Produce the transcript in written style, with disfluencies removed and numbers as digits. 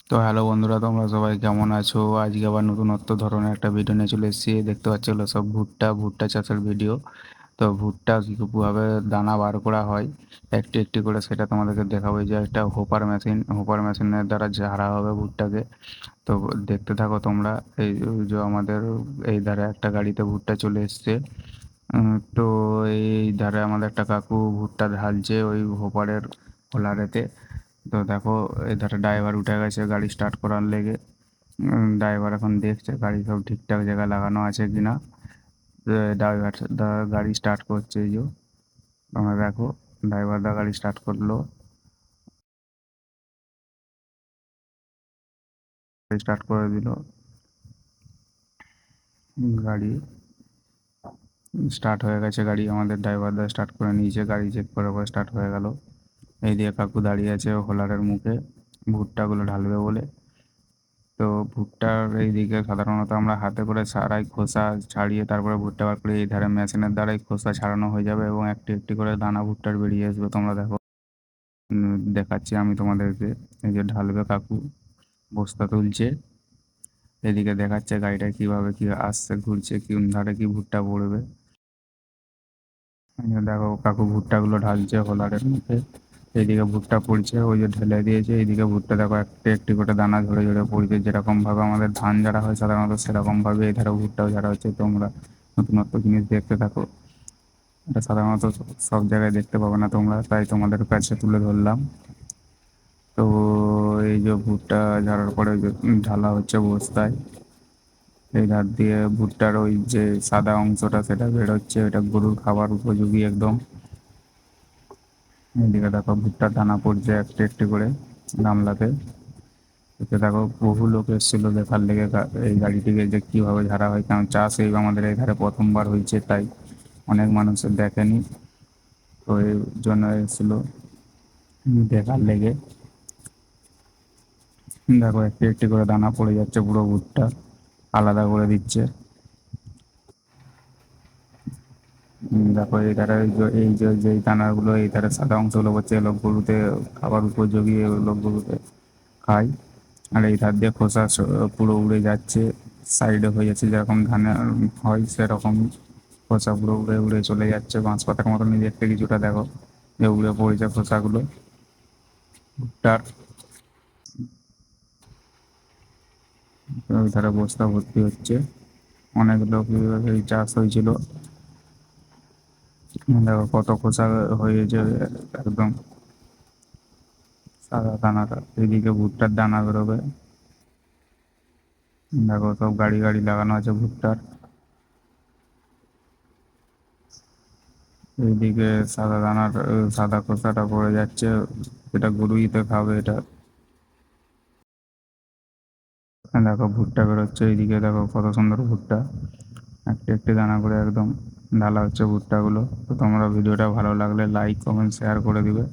তো হ্যালো বন্ধুরা, তোমরা সবাই কেমন আছো? আজকে আবার নতুনত্ব ধরনের একটা ভিডিও নিয়ে চলে এসেছি। দেখতে পাচ্ছ এগুলো সব ভুট্টা ভুট্টা চাষের ভিডিও। তো ভুট্টা কীভাবে দানা বার করা হয় একটি একটি করে সেটা তোমাদেরকে দেখাবো। এই যে একটা হোপার মেশিনের দ্বারা ঝাড়া হবে ভুট্টাকে। তো দেখতে থাকো তোমরা। এই যে আমাদের এই ধারে একটা গাড়িতে ভুট্টা চলে এসছে। তো এই ধারে আমাদের একটা কাকু ভুট্টা ঢালছে ওই হোপারের হোলারেতে। তো দেখো, এধারে ড্রাইভার উঠে গেছে গাড়ি স্টার্ট করার লেগে। ড্রাইভার এখন দেখছে গাড়ি সব ঠিকঠাক জায়গায় লাগানো আছে কিনা। ড্রাইভার দা গাড়ি স্টার্ট করছে। এই যে তোমরা দেখো, ড্রাইভার দা গাড়ি স্টার্ট করলো, স্টার্ট করে দিল গাড়ি। স্টার্ট হয়ে গেছে গাড়ি, আমাদের ড্রাইভার দা স্টার্ট করে নিয়েছে, গাড়ি চেক করে পরে স্টার্ট হয়ে গেল। এই দিয়ে কাকু দাঁড়িয়ে আছে হোলারের মুখে ভুট্টাগুলো ঢালবে বলে। তো ভুট্টার এইদিকে সাধারণত আমরা হাতে করে সারাই খোসা ছাড়িয়ে তারপরে ভুট্টা বার করি। এই ধারে মেশিনের দ্বারাই খোসা ছাড়ানো হয়ে যাবে এবং একটি একটি করে দানা ভুট্টার বেরিয়ে আসবে। তোমরা দেখো, দেখাচ্ছি আমি তোমাদেরকে। এই যে ঢালবে কাকু, বস্তা তুলছে, এদিকে দেখাচ্ছে গাড়িটা কিভাবে কি আসছে, ঘুরছে, কোন ধারে কি ভুট্টা পড়বে। এই যে দেখো কাকু ভুট্টাগুলো ঢালছে হোলারের মুখে। এইদিকে ভুট্টা পড়ছে, ওই যে ঢেলে দিয়েছে। এইদিকে ভুট্টা দেখো একটি একটি করে দানা ঝরে ঝরে পড়ছে, যেরকম ভাবে আমাদের ধান ঝাড়া হয় সাধারণত সেরকম ভাবে এই ধারে ভুট্টাও ঝাড়া হচ্ছে। তোমরা নতুনত্ব জিনিস দেখতে থাকো, এটা সাধারণত সব জায়গায় দেখতে পাবে না তোমরা, তাই তোমাদের কাছে তুলে ধরলাম। তো এই যে ভুট্টা ঝাড়ার পরে যে ঢালা হচ্ছে বস্তায়, এই ধার দিয়ে ভুট্টার ওই যে সাদা অংশটা সেটা বেরোচ্ছে, ওটা গরুর খাবার উপযোগী একদম। এদিকে দেখো ভুট্টার দানা পড়ছে একটি একটি করে গামলাতে। এতে দেখো বহু লোক এসেছিল দেখার লেগে এই গাড়িটিকে যে কীভাবে ঝাড়া হয়, কারণ চাষ এই আমাদের এই ধারে প্রথমবার হয়েছে, তাই অনেক মানুষের দেখেনি। তো এই জন্য এসেছিল দেখার লেগে। দেখো একটি একটি করে দানা পড়ে যাচ্ছে, পুরো ভুট্টা আলাদা করে দিচ্ছে। দেখো এই ধারে যেই দানাগুলো এই ধারে সাদা অংশগুলো পড়ছে, এগুলো গরুতে খাবার উপযোগী, এগুলো গরুতে খায়। আর এই ধার দিয়ে খোসা পুরো উড়ে যাচ্ছে, সাইডে হয়ে যাচ্ছে, যেরকম ধানে হয় সেরকম খোসা পুরো উড়ে উড়ে চলে যাচ্ছে। বাঁশ পাতার মতন দেখতে কিছুটা দেখো, যে উড়ে পড়েছে খোসাগুলো ভুট্টার। ওই ধারে বস্তা ভর্তি হচ্ছে, অনেক লোক এই চাষ হয়েছিল। দেখো কত খোসা হয়েছে, একদম সাদা দানাটা। এইদিকে ভুট্টার দানা বেরোবে। দেখো সব গাড়ি গাড়ি লাগানো আছে ভুট্টার। এইদিকে সাদা দানার সাদা খোসাটা পড়ে যাচ্ছে, এটা গরুইতে খাবে এটা। দেখো ভুট্টা বেরোচ্ছে, এইদিকে দেখো কত সুন্দর ভুট্টা, একটি একটি দানা করে একদম ঢালা হচ্ছে ভুট্টাগুলো। তো তোমরা ভিডিওটা ভালো লাগলে লাইক কমেন্ট শেয়ার করে দিবে।